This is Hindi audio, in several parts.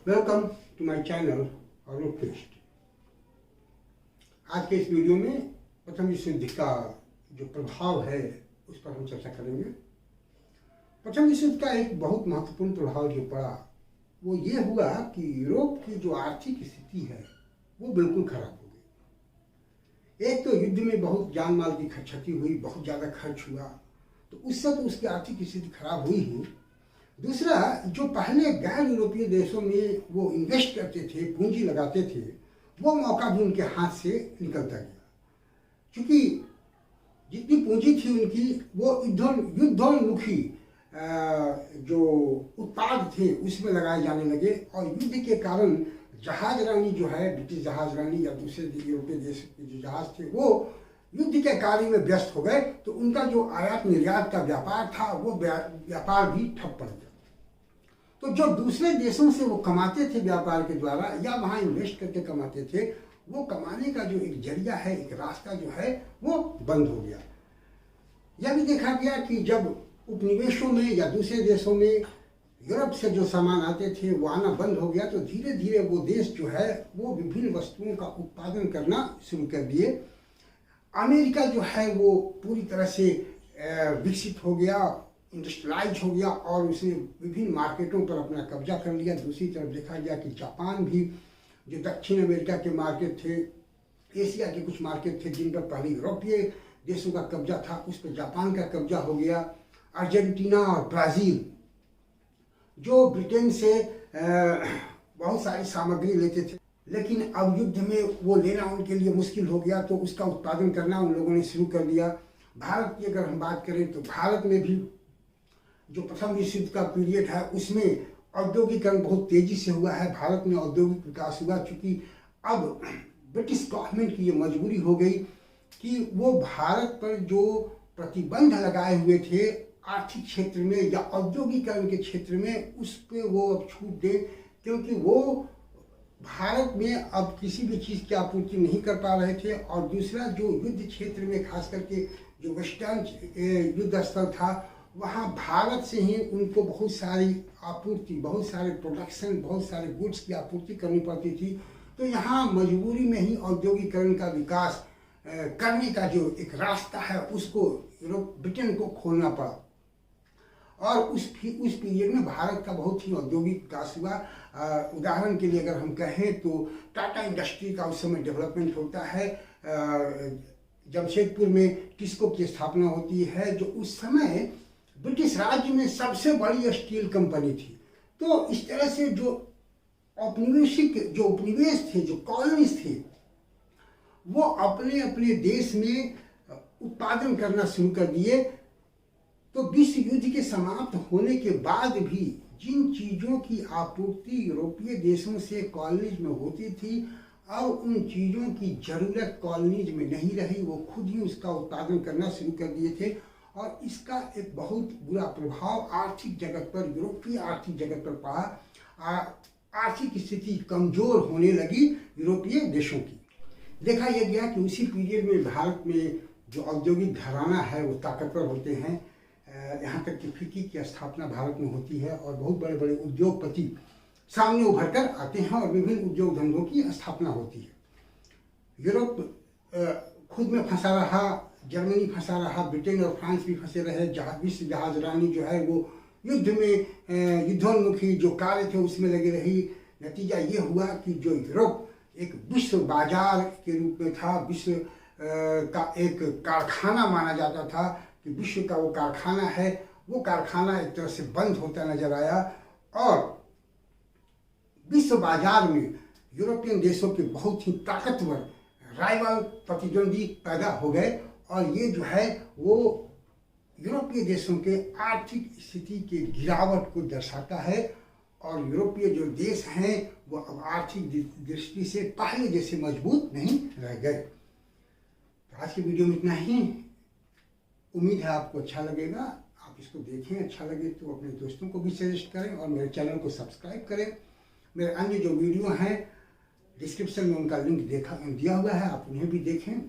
Welcome to my channel Arun test. आज के इस वीडियो में प्रथम विश्व युद्ध का जो प्रभाव है उस पर हम चर्चा करेंगे। प्रथम विश्व युद्ध का एक बहुत महत्वपूर्ण प्रभाव जो पड़ा वो ये हुआ कि यूरोप की जो आर्थिक स्थिति है वो बिल्कुल खराब हो गई। एक तो युद्ध में बहुत जान माल की क्षति हुई, बहुत ज़्यादा खर्च हुआ, तो उससे तो उसकी आर्थिक स्थिति खराब हुई ही। दूसरा, जो पहले गैर यूरोपीय देशों में वो इन्वेस्ट करते थे, पूंजी लगाते थे, वो मौका भी उनके हाथ से निकलता गया, क्योंकि जितनी पूंजी थी उनकी वो युद्धोन्मुखी जो उत्पाद थे उसमें लगाए जाने लगे। और युद्ध के कारण जहाज रानी जो है, ब्रिटिश जहाज रानी या दूसरे यूरोपीय देश के जो जहाज थे वो युद्ध के कार्य में व्यस्त हो गए, तो उनका जो आयात निर्यात का व्यापार था वो व्यापार भी ठप पड़ गया। तो जो दूसरे देशों से वो कमाते थे व्यापार के द्वारा या वहाँ इन्वेस्ट करके कमाते थे, वो कमाने का जो एक जरिया है, एक रास्ता जो है वो बंद हो गया। यह भी देखा गया कि जब उपनिवेशों में या दूसरे देशों में यूरोप से जो सामान आते थे वो आना बंद हो गया, तो धीरे धीरे वो देश जो है वो विभिन्न वस्तुओं का उत्पादन करना शुरू कर दिए। अमेरिका जो है वो पूरी तरह से विकसित हो गया, इंडस्ट्रियलाइज हो गया और उसने विभिन्न मार्केटों पर अपना कब्जा कर लिया। दूसरी तरफ देखा गया कि जापान भी, जो दक्षिण अमेरिका के मार्केट थे, एशिया के कुछ मार्केट थे जिन पर पहले यूरोपीय देशों का कब्जा था, उस पर जापान का कब्जा हो गया। अर्जेंटीना और ब्राज़ील जो ब्रिटेन से बहुत सारी सामग्री लेते थे, लेकिन अब युद्ध में वो लेना उनके लिए मुश्किल हो गया, तो उसका उत्पादन करना उन लोगों ने शुरू कर दिया। भारत की अगर हम बात करें तो भारत में भी जो प्रथम विश्व युद्ध का पीरियड है उसमें औद्योगिकरण बहुत तेजी से हुआ है। भारत में औद्योगिक विकास हुआ, क्योंकि अब ब्रिटिश गवर्नमेंट की ये मजबूरी हो गई कि वो भारत पर जो प्रतिबंध लगाए हुए थे आर्थिक क्षेत्र में या औद्योगिकरण के क्षेत्र में, उस पर वो अब छूट दे, क्योंकि वो भारत में अब किसी भी चीज़ की आपूर्ति नहीं कर पा रहे थे। और दूसरा, जो युद्ध क्षेत्र में खास करके जो वेस्टर्न युद्ध स्थल था, वहाँ भारत से ही उनको बहुत सारी आपूर्ति, बहुत सारे प्रोडक्शन, बहुत सारे गुड्स की आपूर्ति करनी पड़ती थी। तो यहाँ मजबूरी में ही औद्योगिकरण का विकास करने का जो एक रास्ता है उसको ब्रिटेन को खोलना पड़ा। और उस पीरियड में भारत का बहुत ही औद्योगिक विकास हुआ। उदाहरण के लिए अगर हम कहें तो टाटा इंडस्ट्री का उस समय डेवलपमेंट होता है। जमशेदपुर में टिस्को की स्थापना होती है, जो उस समय ब्रिटिश राज्य में सबसे बड़ी स्टील कंपनी थी। तो इस तरह से जो उपनिवेश थे, जो कॉलोनीज थे, वो अपने अपने देश में उत्पादन करना शुरू कर दिए। तो विश्व युद्ध के समाप्त होने के बाद भी जिन चीज़ों की आपूर्ति यूरोपीय देशों से कॉलोनीज में होती थी, अब उन चीज़ों की जरूरत कॉलोनीज में नहीं रही, वो खुद ही उसका उत्पादन करना शुरू कर दिए थे। और इसका एक बहुत बुरा प्रभाव आर्थिक जगत पर, यूरोपीय आर्थिक जगत पर पड़ा। आर्थिक स्थिति कमज़ोर होने लगी यूरोपीय देशों की। देखा यह गया कि उसी पीरियड में भारत में जो औद्योगिक घराना है वो ताकतवर होते हैं। यहाँ तक कि फिक्की की स्थापना भारत में होती है और बहुत बड़े बड़े उद्योगपति सामने उभर कर आते हैं और विभिन्न उद्योग धंधों की स्थापना होती है। यूरोप खुद में फंसा रहा, जर्मनी फंसा रहा, ब्रिटेन और फ्रांस भी फंसे रहे। विश्व जहाज रानी जो है वो युद्ध में युद्धोन्मुखी जो कार्य थे उसमें लगी रही। नतीजा ये हुआ कि जो यूरोप एक विश्व बाजार के रूप में था, विश्व का एक कारखाना माना जाता था कि विश्व का वो कारखाना है, वो कारखाना एक तरह से बंद होता नजर आया। और विश्व बाजार में यूरोपियन देशों के बहुत ही ताकतवर राइवल प्रतिद्वंदी पैदा हो गए, और ये जो है वो यूरोपीय देशों के आर्थिक स्थिति के गिरावट को दर्शाता है। और यूरोपीय जो देश हैं वो अब आर्थिक दृष्टि से पहले जैसे मजबूत नहीं रह गए। तो आज की वीडियो में इतना ही। उम्मीद है आपको अच्छा लगेगा, आप इसको देखें। अच्छा लगे तो अपने दोस्तों को भी सजेस्ट करें और मेरे चैनल को सब्सक्राइब करें। मेरे अन्य जो वीडियो हैं डिस्क्रिप्शन में उनका लिंक दिया हुआ है, आप उन्हें भी देखें।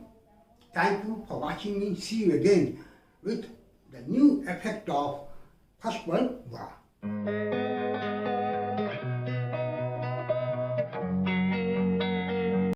Thank you for watching me. See you again with the new effect of first world war.